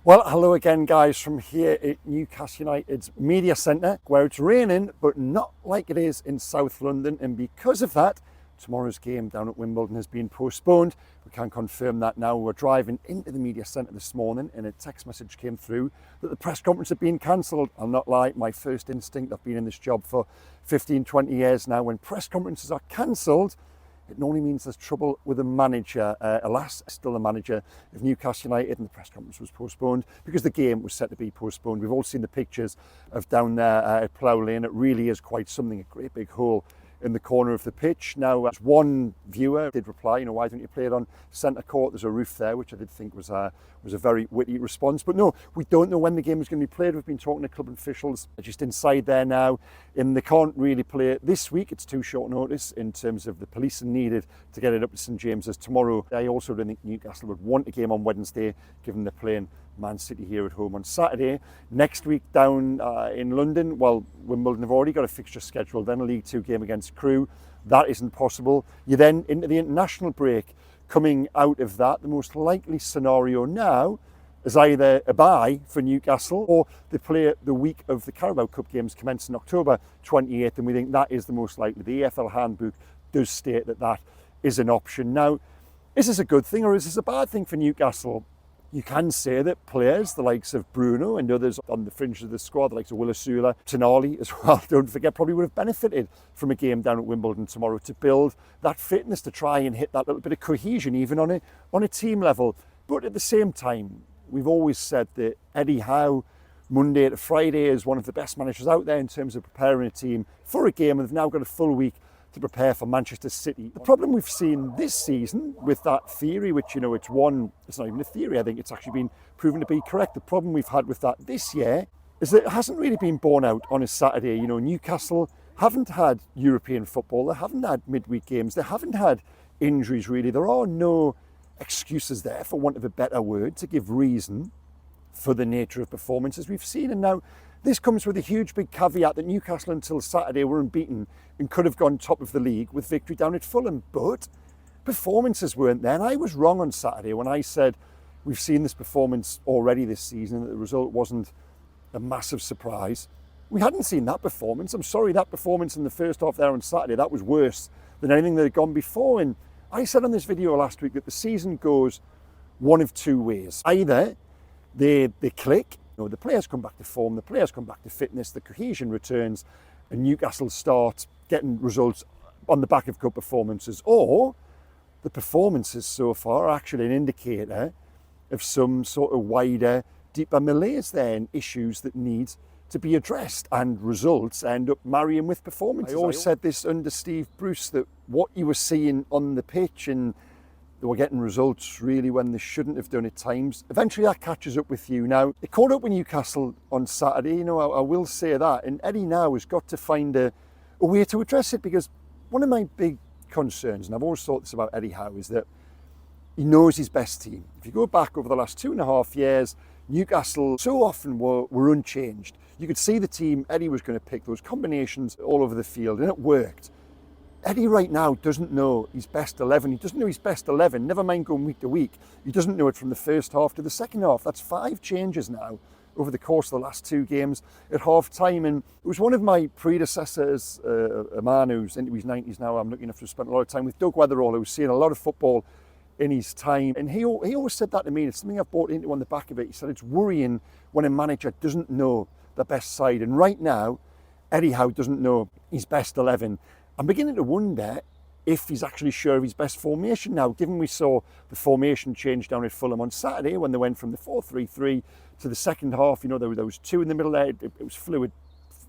Well, hello again, guys, from here at Newcastle United's Media Centre, where it's raining, but not like it is in South London. And because of that, tomorrow's game down at Wimbledon has been postponed. We can confirm that now. We're driving into the Media Centre this morning and a text message came through that the press conference had been cancelled. I'll not lie, my first instinct, I've been in this job for 15, 20 years now, when press conferences are cancelled, it normally means there's trouble with the manager. Alas, still the manager of Newcastle United, and the press conference was postponed because the game was set to be postponed. We've all seen the pictures of down there at Plough Lane. It really is quite something, a great big hole in the corner of the pitch. Now, as one viewer did reply, why don't you play it on centre court? There's a roof there, which I did think was a very witty response. But no, we don't know when the game is going to be played. We've been talking to club officials just inside there now, and they can't really play it this week. It's too short notice in terms of the policing needed to get it up to St James's tomorrow. I also don't think Newcastle would want a game on Wednesday, given they're playing Man City here at home on Saturday. Next week down in London, well, Wimbledon have already got a fixture scheduled, then a League Two game against Crewe. That isn't possible. You then into the international break. Coming out of that, the most likely scenario now is either a bye for Newcastle, or they play the week of the Carabao Cup games commencing October 28th, and we think that is the most likely. The EFL handbook does state that that is an option. Now, is this a good thing or is this a bad thing for Newcastle? You can say that players, the likes of Bruno and others on the fringe of the squad, the likes of Willisula, Tonali as well, don't forget, probably would have benefited from a game down at Wimbledon tomorrow to build that fitness, to try and hit that little bit of cohesion even on a team level. But at the same time, we've always said that Eddie Howe, Monday to Friday, is one of the best managers out there in terms of preparing a team for a game, and they've now got a full week to prepare for Manchester City. The problem we've seen this season with that theory, which, it's not even a theory, I think it's actually been proven to be correct. The problem we've had with that this year is that it hasn't really been borne out on a Saturday. Newcastle haven't had European football, they haven't had midweek games, they haven't had injuries really. There are no excuses there, for want of a better word, to give reason for the nature of performances we've seen. And now this comes with a huge big caveat that Newcastle until Saturday were unbeaten and could have gone top of the league with victory down at Fulham, but performances weren't there. And I was wrong on Saturday when I said we've seen this performance already this season, that the result wasn't a massive surprise. We hadn't seen that performance. I'm sorry, that performance in the first half there on Saturday, that was worse than anything that had gone before. And I said on this video last week that the season goes one of two ways. Either they click, the players come back to form, the players come back to fitness, the cohesion returns, and Newcastle start getting results on the back of cup performances, or the performances so far are actually an indicator of some sort of wider, deeper malaise there and issues that need to be addressed, and results end up marrying with performances. I always said this under Steve Bruce, that what you were seeing on the pitch, and they were getting results really when they shouldn't have done at times, eventually that catches up with you. Now, it caught up with Newcastle on Saturday, I will say that, and Eddie now has got to find a way to address it, because one of my big concerns, and I've always thought this about Eddie Howe, is that he knows his best team. If you go back over the last 2.5 years, Newcastle so often were unchanged. You could see the team Eddie was going to pick, those combinations all over the field, and it worked. Eddie right now doesn't know his best 11. He doesn't know his best 11, never mind going week to week. He doesn't know it from the first half to the second half. That's 5 changes now over the course of the last 2 games at half time. And it was one of my predecessors, a man who's into his 90s now, I'm lucky enough to have spent a lot of time with, Doug Weatherall, who's seen a lot of football in his time. And he always said that to me, and it's something I've bought into on the back of it. He said it's worrying when a manager doesn't know the best side. And right now, Eddie Howe doesn't know his best 11. I'm beginning to wonder if he's actually sure of his best formation now, given we saw the formation change down at Fulham on Saturday when they went from the 4-3-3 to the second half. There was 2 in the middle there. It was fluid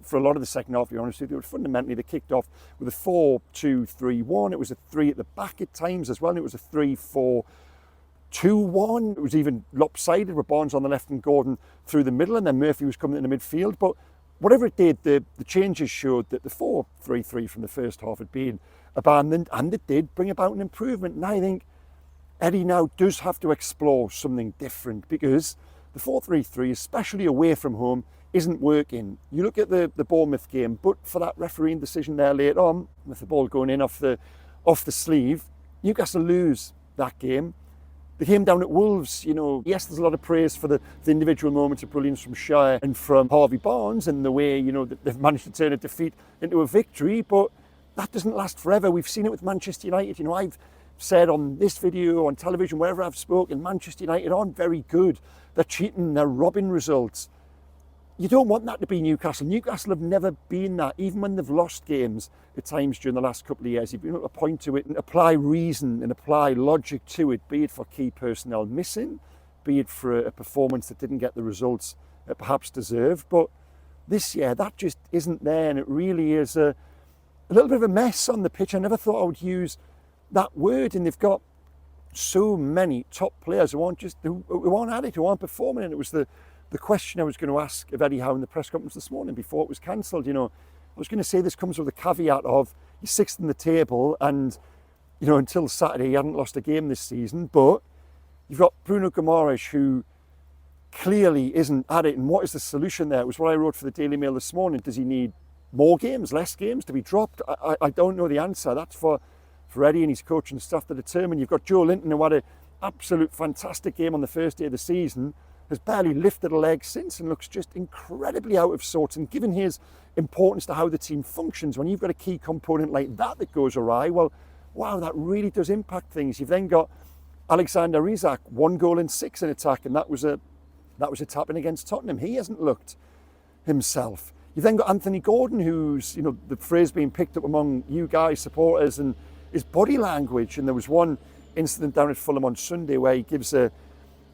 for a lot of the second half, to be honest with you. Fundamentally, they kicked off with a 4-2-3-1. It was a 3 at the back at times as well, and it was a 3-4-2-1. It was even lopsided with Barnes on the left and Gordon through the middle, and then Murphy was coming in the midfield. But whatever it did, the changes showed that the 4-3-3 from the first half had been abandoned, and it did bring about an improvement. And I think Eddie now does have to explore something different, because the 4-3-3, especially away from home, isn't working. You look at the Bournemouth game, but for that refereeing decision there later on, with the ball going in off the sleeve, Newcastle lose that game. The game down at Wolves, you know, yes, there's a lot of praise for the individual moments of brilliance from Shire and from Harvey Barnes and the way, you know, that they've managed to turn a defeat into a victory, but that doesn't last forever. We've seen it with Manchester United. You know, I've said on this video, on television, wherever I've spoken, Manchester United aren't very good. They're cheating, they're robbing results. You don't want that to be Newcastle. Newcastle have never been that, even when they've lost games at times during the last couple of years. You've been able to point to it and apply reason and apply logic to it, be it for key personnel missing, be it for a performance that didn't get the results it perhaps deserved. But this year, that just isn't there, and it really is a little bit of a mess on the pitch. I never thought I would use that word, and they've got so many top players who aren't at it, who aren't performing, and it was the question I was going to ask of Eddie Howe in the press conference this morning before it was cancelled. You know, I was going to say this comes with a caveat of he's sixth in the table, and you know, until Saturday he hadn't lost a game this season, but you've got Bruno Guimaraes who clearly isn't at it, and what is the solution there? It was what I wrote for the Daily Mail this morning. Does he need more games, less games to be dropped? I don't know the answer. That's for Eddie and his coaching staff to determine. You've got Joelinton, who had an absolute fantastic game on the first day of the season, has barely lifted a leg since and looks just incredibly out of sorts. And given his importance to how the team functions, when you've got a key component like that goes awry, well, wow, that really does impact things. You've then got Alexander Isak, 1 goal in 6 in attack, and that was a tap-in against Tottenham. He hasn't looked himself. You've then got Anthony Gordon, who's, you know, the phrase being picked up among you guys, supporters, and his body language. And there was one incident down at Fulham on Sunday where he gives a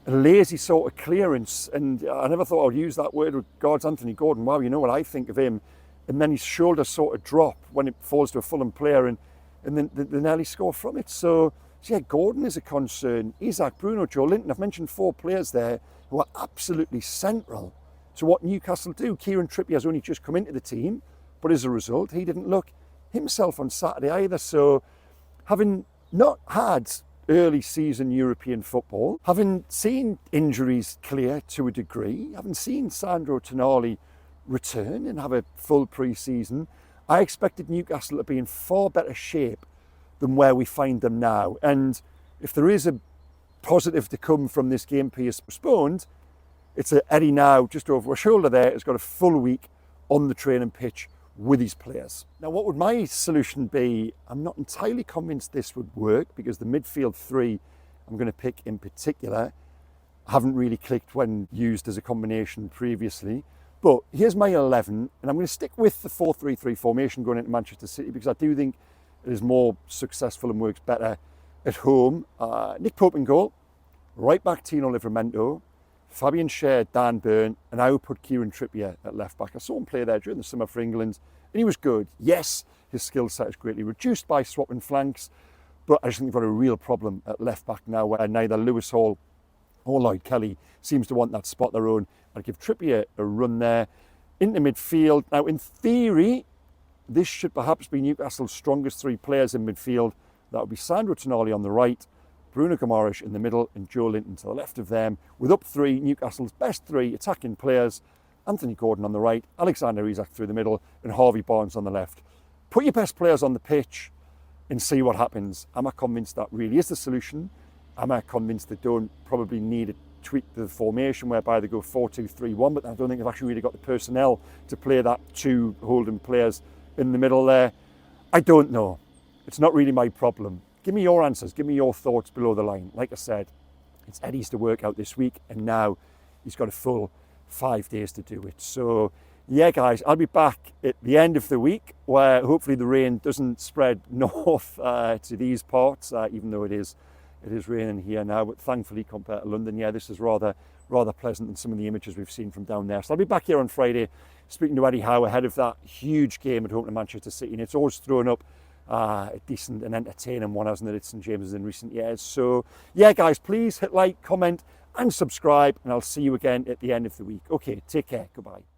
lazy sort of clearance, and I never thought I would use that word with regards Anthony Gordon. Wow, you know what I think of him. And then his shoulders sort of drop when it falls to a Fulham player, and then they nearly score from it. So yeah, Gordon is a concern. Isak, Bruno, Joelinton, I've mentioned 4 players there who are absolutely central to what Newcastle do. Kieran Trippier has only just come into the team, but as a result, he didn't look himself on Saturday either. So having not had early season European football, having seen injuries clear to a degree, having seen Sandro Tonali return and have a full pre-season, I expected Newcastle to be in far better shape than where we find them now. And if there is a positive to come from this game postponed, it's that Eddie now, just over my shoulder there, has got a full week on the training pitch with his players. Now, what would my solution be? I'm not entirely convinced this would work, because the midfield 3 I'm going to pick in particular haven't really clicked when used as a combination previously. But here's my 11, and I'm going to stick with the 4-3-3 formation going into Manchester City, because I do think it is more successful and works better at home. Nick Pope in goal, right back Tino Livramento, Fabian Schär, Dan Burn, and I would put Kieran Trippier at left back. I saw him play there during the summer for England, and he was good. Yes, his skill set is greatly reduced by swapping flanks, but I just think they've got a real problem at left back now, where neither Lewis Hall or Lloyd Kelly seems to want that spot their own. I'd give Trippier a run there. Into midfield. Now, in theory, this should perhaps be Newcastle's strongest 3 players in midfield. That would be Sandro Tonali on the right, Bruno Guimaraes in the middle, and Joelinton to the left of them. With up 3, Newcastle's best 3 attacking players, Anthony Gordon on the right, Alexander Isak through the middle, and Harvey Barnes on the left. Put your best players on the pitch and see what happens. Am I convinced that really is the solution? Am I convinced they don't probably need a tweak to the formation whereby they go 4-2-3-1, but I don't think they've actually really got the personnel to play that 2 holding players in the middle there? I don't know. It's not really my problem. Give me your answers. Give me your thoughts below the line. Like I said, it's Eddie's to work out this week, and now he's got a full 5 days to do it. So yeah, guys, I'll be back at the end of the week, where hopefully the rain doesn't spread north to these parts, even though it is raining here now. But thankfully, compared to London, yeah, this is rather pleasant than some of the images we've seen from down there. So I'll be back here on Friday speaking to Eddie Howe ahead of that huge game at home to Manchester City, and it's always thrown up a decent and entertaining one, hasn't it, at St James's in recent years. So yeah, guys, please hit like, comment and subscribe, and I'll see you again at the end of the week. Okay, take care. Goodbye.